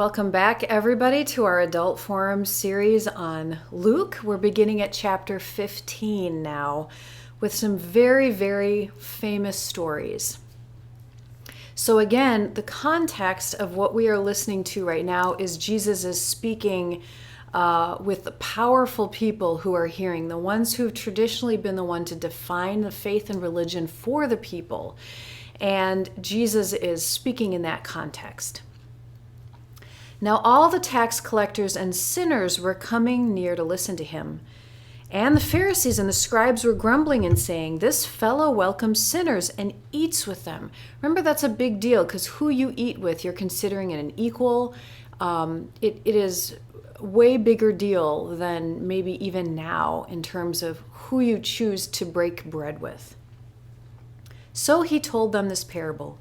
Welcome back, everybody, to our Adult Forum series on Luke. We're beginning at chapter 15 now with some very, very famous stories. So again, the context of what we are listening to right now is Jesus is speaking with the powerful people who are hearing, the ones who've traditionally been the one to define the faith and religion for the people. And Jesus is speaking in that context. Now all the tax collectors and sinners were coming near to listen to him. And the Pharisees and the scribes were grumbling and saying, "This fellow welcomes sinners and eats with them." Remember, that's a big deal because who you eat with, you're considering it an equal. It is a way bigger deal than maybe even now in terms of who you choose to break bread with. So he told them this parable.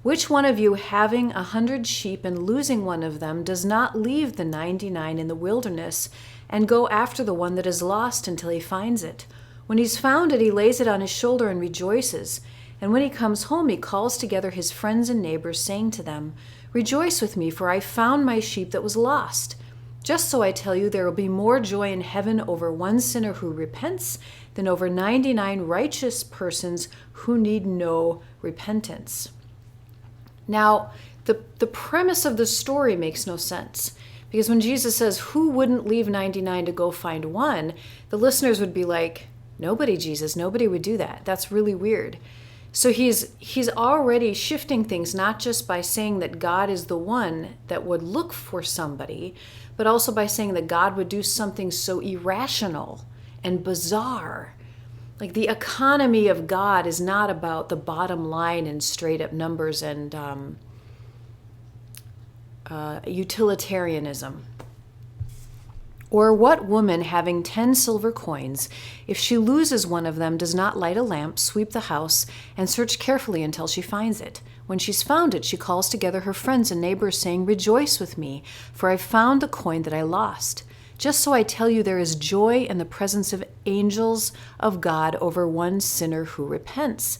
Which one of you, having 100 sheep and losing one of them, does not leave the 99 in the wilderness and go after the one that is lost until he finds it? When he's found it, he lays it on his shoulder and rejoices. And when he comes home, he calls together his friends and neighbors, saying to them, "Rejoice with me, for I found my sheep that was lost." Just so I tell you, there will be more joy in heaven over one sinner who repents than over 99 righteous persons who need no repentance. Now, the premise of the story makes no sense, because when Jesus says, "Who wouldn't leave 99 to go find one?" the listeners would be like, "Nobody, Jesus, nobody would do that. That's really weird." So he's already shifting things, not just by saying that God is the one that would look for somebody, but also by saying that God would do something so irrational and bizarre. Like, the economy of God is not about the bottom line and straight up numbers and utilitarianism. Or what woman, having 10 silver coins, if she loses one of them, does not light a lamp, sweep the house, and search carefully until she finds it? When she's found it, she calls together her friends and neighbors, saying, "Rejoice with me, for I found the coin that I lost." Just so I tell you, there is joy in the presence of angels of God over one sinner who repents.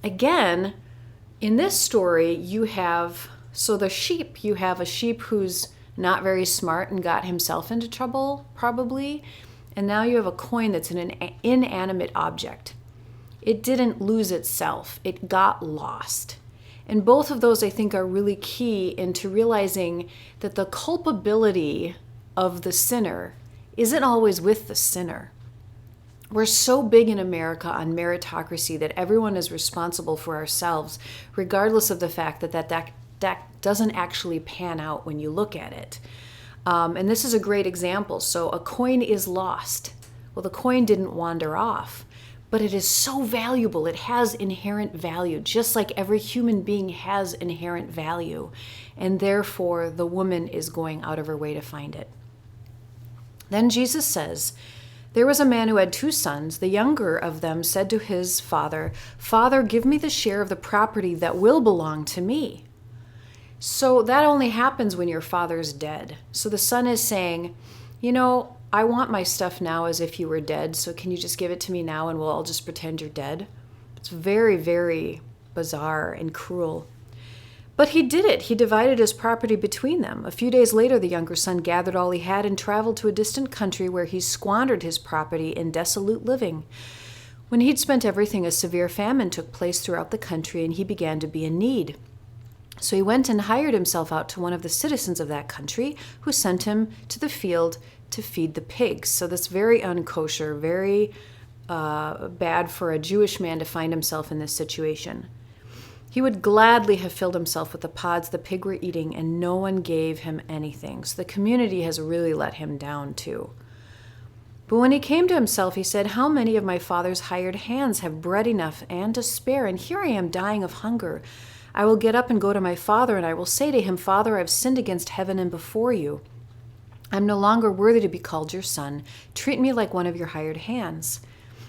Again, in this story, you have a sheep who's not very smart and got himself into trouble, probably. And now you have a coin that's an inanimate object. It didn't lose itself. It got lost. And both of those, I think, are really key into realizing that the culpability of the sinner isn't always with the sinner. We're so big in America on meritocracy that everyone is responsible for ourselves, regardless of the fact that doesn't actually pan out when you look at it. And this is a great example. So a coin is lost. Well, the coin didn't wander off, but it is so valuable. It has inherent value, just like every human being has inherent value. And therefore, the woman is going out of her way to find it. Then Jesus says, "There was a man who had 2 sons. The younger of them said to his father, 'Father, give me the share of the property that will belong to me.'" So that only happens when your father's dead. So the son is saying, "I want my stuff now as if you were dead, so can you just give it to me now and we'll all just pretend you're dead?" It's very, very bizarre and cruel. But he did it. He divided his property between them. A few days later, the younger son gathered all he had and traveled to a distant country where he squandered his property in dissolute living. When he'd spent everything, a severe famine took place throughout the country, and he began to be in need. So he went and hired himself out to one of the citizens of that country, who sent him to the field to feed the pigs. So that's very unkosher, very bad for a Jewish man to find himself in this situation. He would gladly have filled himself with the pods the pig were eating, and no one gave him anything. So the community has really let him down too. But when he came to himself, he said, "How many of my father's hired hands have bread enough and to spare? And here I am dying of hunger. I will get up and go to my father, and I will say to him, 'Father, I've sinned against heaven and before you. I'm no longer worthy to be called your son. Treat me like one of your hired hands.'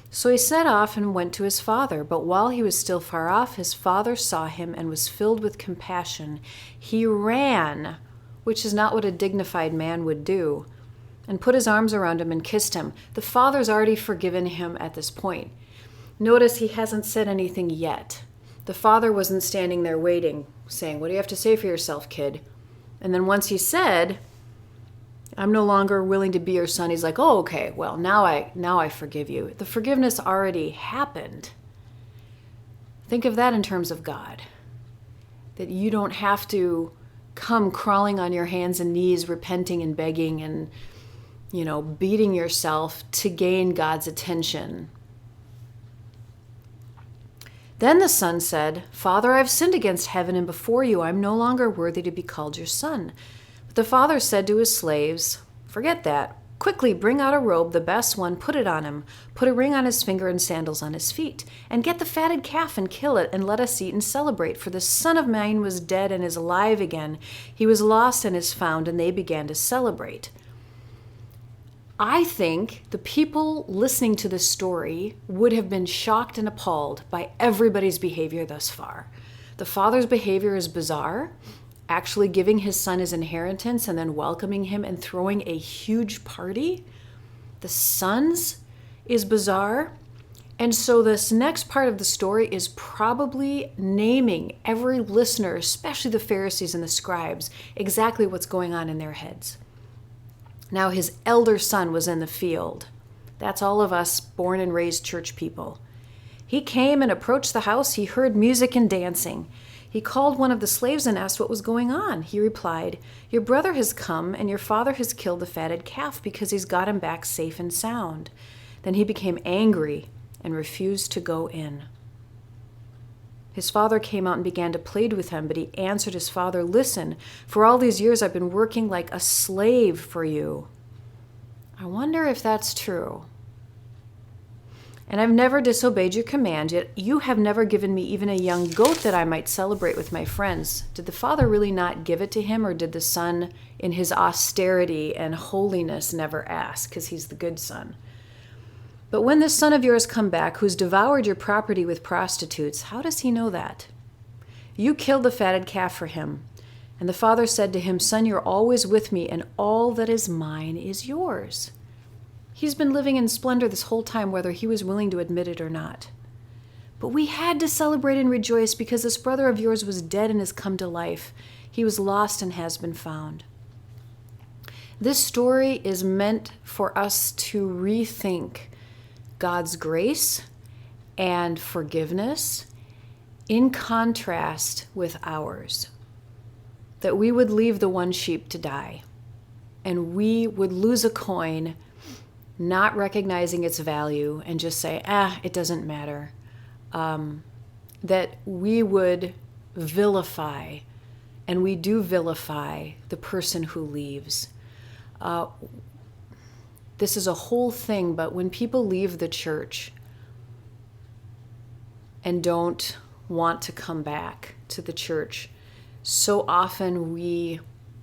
So he set off and went to his father. But while he was still far off, his father saw him and was filled with compassion. He ran, which is not what a dignified man would do, and put his arms around him and kissed him." The father's already forgiven him at this point. Notice he hasn't said anything yet. The father wasn't standing there waiting, saying, "What do you have to say for yourself, kid?" And then once he said, I'm no longer willing to be your son, he's like, oh, okay, well, now I forgive you. The forgiveness already happened. Think of that in terms of God. That you don't have to come crawling on your hands and knees, repenting and begging and, beating yourself to gain God's attention. Then the son said, Father, I've sinned against heaven and before you. I'm no longer worthy to be called your son. But the father said to his slaves, forget that. Quickly bring out a robe, the best one, put it on him. Put a ring on his finger and sandals on his feet. And get the fatted calf and kill it, and let us eat and celebrate. For the son of mine was dead and is alive again. He was lost and is found, and they began to celebrate. I think the people listening to this story would have been shocked and appalled by everybody's behavior thus far. The father's behavior is bizarre, actually giving his son his inheritance and then welcoming him and throwing a huge party. The son's is bizarre. And so this next part of the story is probably naming every listener, especially the Pharisees and the scribes, exactly what's going on in their heads. Now his elder son was in the field. That's all of us born and raised church people. He came and approached the house. He heard music and dancing. He called one of the slaves and asked what was going on. He replied, your brother has come and your father has killed the fatted calf because he's got him back safe and sound. Then he became angry and refused to go in. His father came out and began to plead with him, but he answered his father, listen, for all these years I've been working like a slave for you. I wonder if that's true. And I've never disobeyed your command, yet you have never given me even a young goat that I might celebrate with my friends. Did the father really not give it to him, or did the son in his austerity and holiness never ask, because he's the good son? But when this son of yours come back, who's devoured your property with prostitutes, how does he know that? You killed the fatted calf for him. And the father said to him, son, you're always with me, and all that is mine is yours. He's been living in splendor this whole time, whether he was willing to admit it or not. But we had to celebrate and rejoice because this brother of yours was dead and has come to life. He was lost and has been found. This story is meant for us to rethink God's grace and forgiveness in contrast with ours. That we would leave the one sheep to die, and we would lose a coin, not recognizing its value and just say, it doesn't matter. That we would vilify, and we do vilify, the person who leaves. This is a whole thing, but when people leave the church and don't want to come back to the church, so often we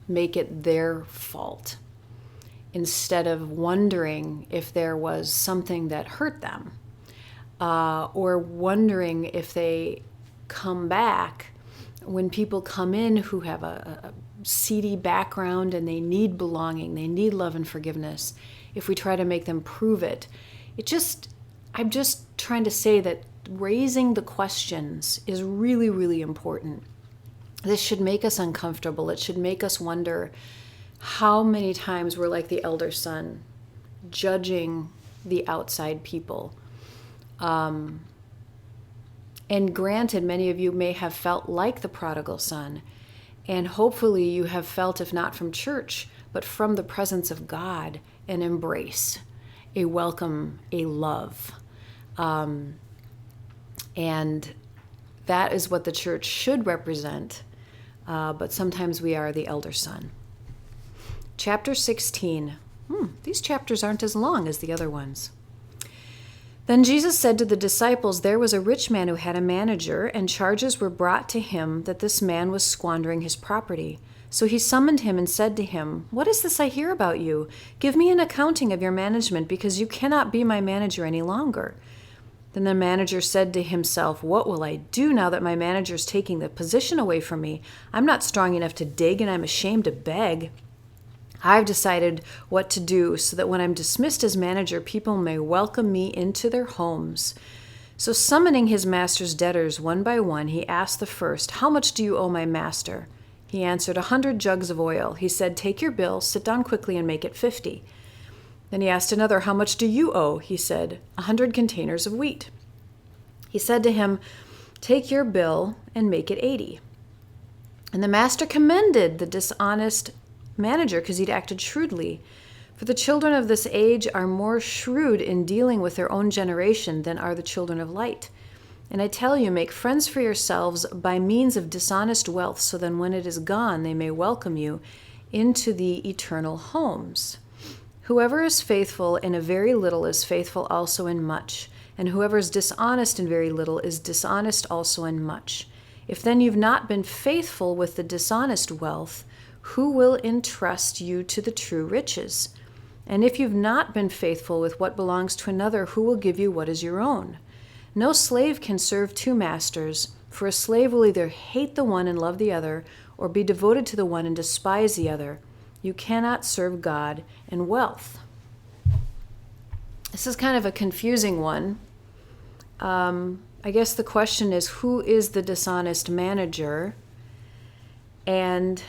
make it their fault instead of wondering if there was something that hurt them, or wondering if they come back. When people come in who have a seedy background and they need belonging, they need love and forgiveness, if we try to make them prove it, I'm just trying to say that raising the questions is really, really important. This should make us uncomfortable. It should make us wonder how many times we're like the elder son, judging the outside people. And granted, many of you may have felt like the prodigal son, and hopefully you have felt, if not from church, but from the presence of God, an embrace, a welcome, a love. And that is what the church should represent, but sometimes we are the elder son. Chapter 16. These chapters aren't as long as the other ones. Then Jesus said to the disciples, there was a rich man who had a manager, and charges were brought to him that this man was squandering his property. So he summoned him and said to him, what is this I hear about you? Give me an accounting of your management, because you cannot be my manager any longer. Then the manager said to himself, what will I do now that my manager's taking the position away from me? I'm not strong enough to dig, and I'm ashamed to beg. I've decided what to do so that when I'm dismissed as manager, people may welcome me into their homes. So summoning his master's debtors one by one, he asked the first, how much do you owe my master? He answered, 100 jugs of oil. He said, take your bill, sit down quickly and make it 50. Then he asked another, how much do you owe? He said, 100 containers of wheat. He said to him, take your bill and make it 80. And the master commended the dishonest manager because he'd acted shrewdly. For the children of this age are more shrewd in dealing with their own generation than are the children of light. And I tell you, make friends for yourselves by means of dishonest wealth, so that when it is gone, they may welcome you into the eternal homes. Whoever is faithful in a very little is faithful also in much, and whoever is dishonest in very little is dishonest also in much. If then you've not been faithful with the dishonest wealth, who will entrust you to the true riches? And if you've not been faithful with what belongs to another, who will give you what is your own? No slave can serve two masters, for a slave will either hate the one and love the other, or be devoted to the one and despise the other. You cannot serve God and wealth. This is kind of a confusing one. I guess the question is, who is the dishonest manager? And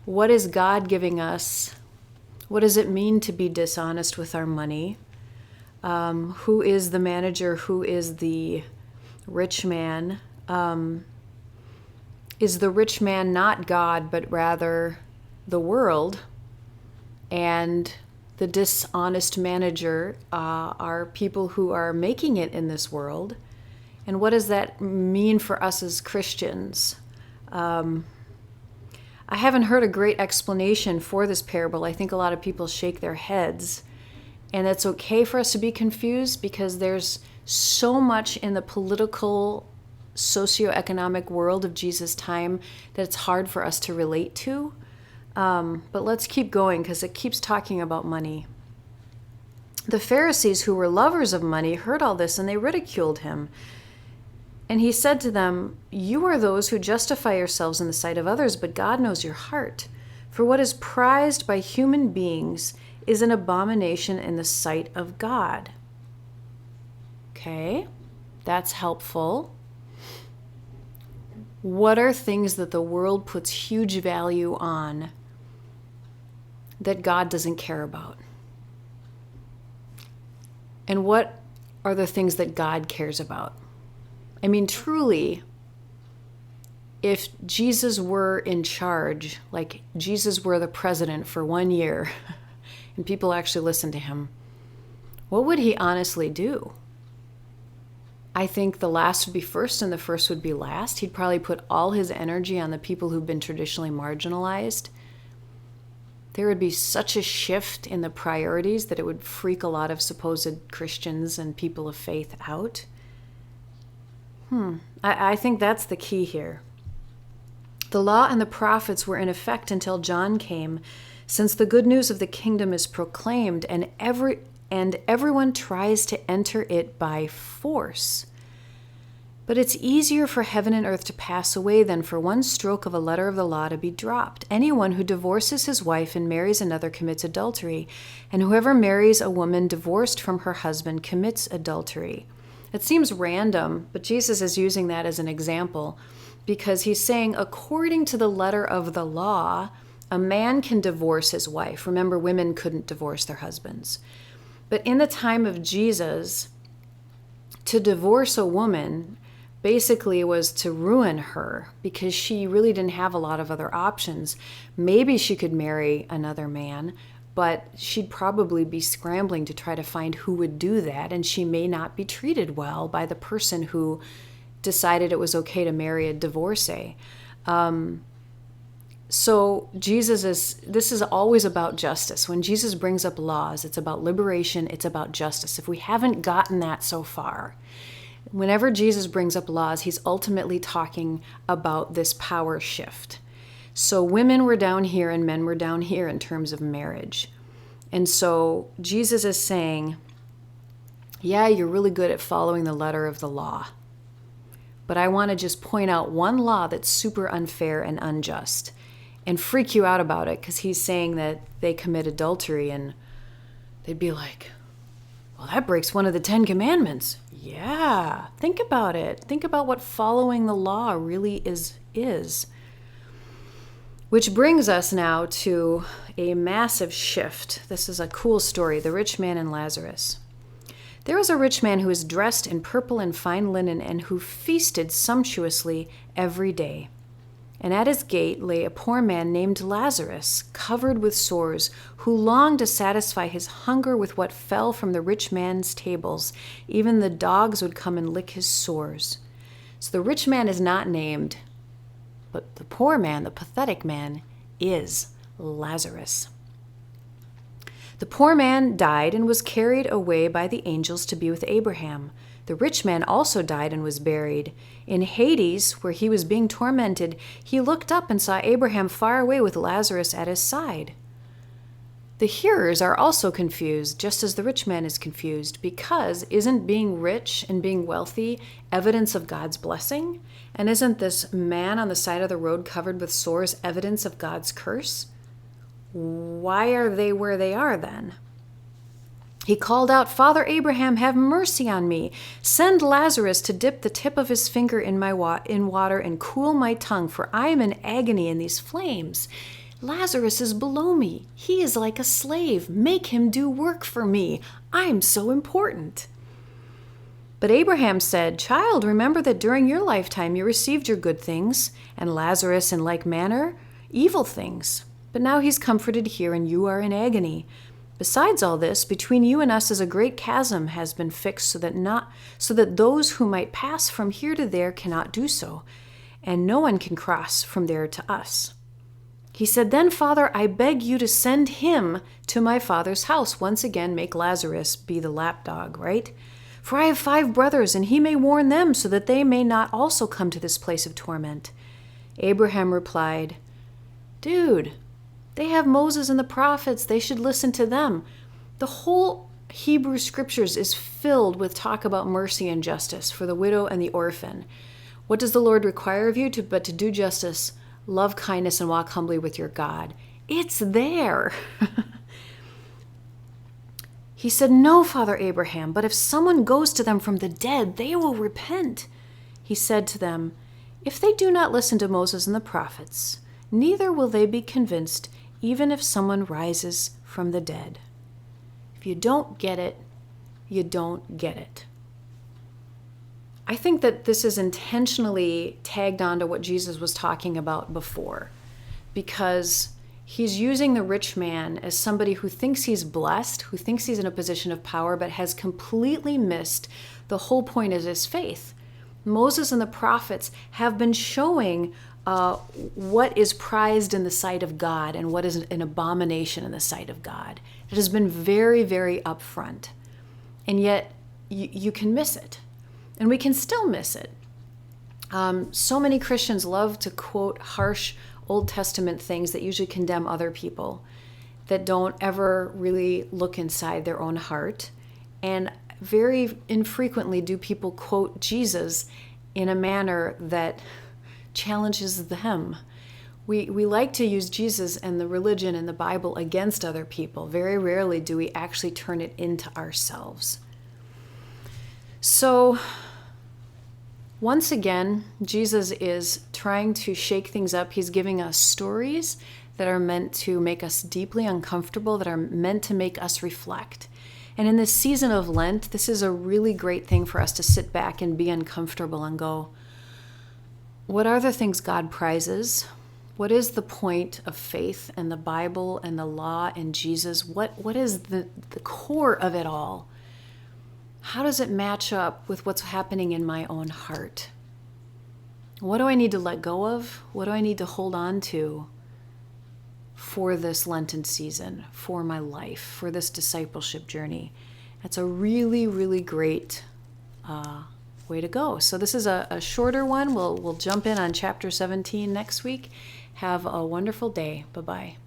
what is God giving us? What does it mean to be dishonest with our money? Who is the manager? Who is the rich man? Is the rich man not God, but rather the world? And the dishonest manager are people who are making it in this world. And what does that mean for us as Christians? I haven't heard a great explanation for this parable. I think a lot of people shake their heads. And it's okay for us to be confused because there's so much in the political, socioeconomic world of Jesus' time that it's hard for us to relate to. But let's keep going because it keeps talking about money. The Pharisees, who were lovers of money, heard all this and they ridiculed him. And he said to them, you are those who justify yourselves in the sight of others, but God knows your heart. For what is prized by human beings is an abomination in the sight of God. Okay, that's helpful. What are things that the world puts huge value on that God doesn't care about? And what are the things that God cares about? I mean, truly, if Jesus were in charge, like Jesus were the president for 1 year, and people actually listened to him, what would he honestly do? I think the last would be first and the first would be last. He'd probably put all his energy on the people who've been traditionally marginalized. There would be such a shift in the priorities that it would freak a lot of supposed Christians and people of faith out. I think that's the key here. The law and the prophets were in effect until John came, since the good news of the kingdom is proclaimed and everyone tries to enter it by force. But it's easier for heaven and earth to pass away than for one stroke of a letter of the law to be dropped. Anyone who divorces his wife and marries another commits adultery, and whoever marries a woman divorced from her husband commits adultery. It seems random, but Jesus is using that as an example because he's saying, according to the letter of the law, a man can divorce his wife. Remember, women couldn't divorce their husbands. But in the time of Jesus, to divorce a woman basically was to ruin her because she really didn't have a lot of other options. Maybe she could marry another man, but she'd probably be scrambling to try to find who would do that, and she may not be treated well by the person who decided it was okay to marry a divorcee. So this is always about justice. When Jesus brings up laws, it's about liberation, it's about justice. If we haven't gotten that so far, whenever Jesus brings up laws, he's ultimately talking about this power shift. So women were down here and men were down here in terms of marriage. And so Jesus is saying, yeah, you're really good at following the letter of the law. But I want to just point out one law that's super unfair and unjust and freak you out about it, because he's saying that they commit adultery, and they'd be like, well, that breaks one of the 10 commandments. Yeah, think about it. Think about what following the law really is. Which brings us now to a massive shift. This is a cool story, the rich man and Lazarus. There was a rich man who was dressed in purple and fine linen and who feasted sumptuously every day. And at his gate lay a poor man named Lazarus, covered with sores, who longed to satisfy his hunger with what fell from the rich man's tables. Even the dogs would come and lick his sores. So the rich man is not named, but the poor man, the pathetic man, is Lazarus. The poor man died and was carried away by the angels to be with Abraham. The rich man also died and was buried. In Hades, where he was being tormented, he looked up and saw Abraham far away with Lazarus at his side. The hearers are also confused, just as the rich man is confused, because isn't being rich and being wealthy evidence of God's blessing? And isn't this man on the side of the road covered with sores evidence of God's curse? Why are they where they are then? He called out, "Father Abraham, have mercy on me. Send Lazarus to dip the tip of his finger in water and cool my tongue, for I am in agony in these flames. Lazarus is below me. He is like a slave. Make him do work for me. I'm so important." But Abraham said, "Child, remember that during your lifetime you received your good things, and Lazarus in like manner evil things. But now he's comforted here, and you are in agony. Besides all this, between you and us is a great chasm has been fixed, so that those who might pass from here to there cannot do so, and no one can cross from there to us." He said, "Then, Father, I beg you to send him to my father's house." Once again, make Lazarus be the lapdog, right? "For I have 5 brothers, and he may warn them, so that they may not also come to this place of torment." Abraham replied, "Dude, they have Moses and the prophets. They should listen to them." The whole Hebrew scriptures is filled with talk about mercy and justice for the widow and the orphan. What does the Lord require of you? But to do justice, love kindness, and walk humbly with your God. It's there. He said, "No, Father Abraham, but if someone goes to them from the dead, they will repent." He said to them, "If they do not listen to Moses and the prophets, neither will they be convinced, even if someone rises from the dead." If you don't get it, you don't get it. I think that this is intentionally tagged onto what Jesus was talking about before, because he's using the rich man as somebody who thinks he's blessed, who thinks he's in a position of power, but has completely missed the whole point of his faith. Moses and the prophets have been showing what is prized in the sight of God and what is an abomination in the sight of God. It has been very, very upfront. And yet you can miss it. And we can still miss it. So many Christians love to quote harsh Old Testament things that usually condemn other people, that don't ever really look inside their own heart. And very infrequently do people quote Jesus in a manner that challenges them. We like to use Jesus and the religion and the Bible against other people. Very rarely do we actually turn it into ourselves. So, once again, Jesus is trying to shake things up. He's giving us stories that are meant to make us deeply uncomfortable, that are meant to make us reflect. And in this season of Lent, this is a really great thing for us to sit back and be uncomfortable and go, what are the things God prizes? What is the point of faith and the Bible and the law and Jesus? What is the core of it all? How does it match up with what's happening in my own heart? What do I need to let go of? What do I need to hold on to for this Lenten season, for my life, for this discipleship journey? It's a really, really great way to go. So this is a shorter one. We'll jump in on chapter 17 next week. Have a wonderful day. Bye-bye.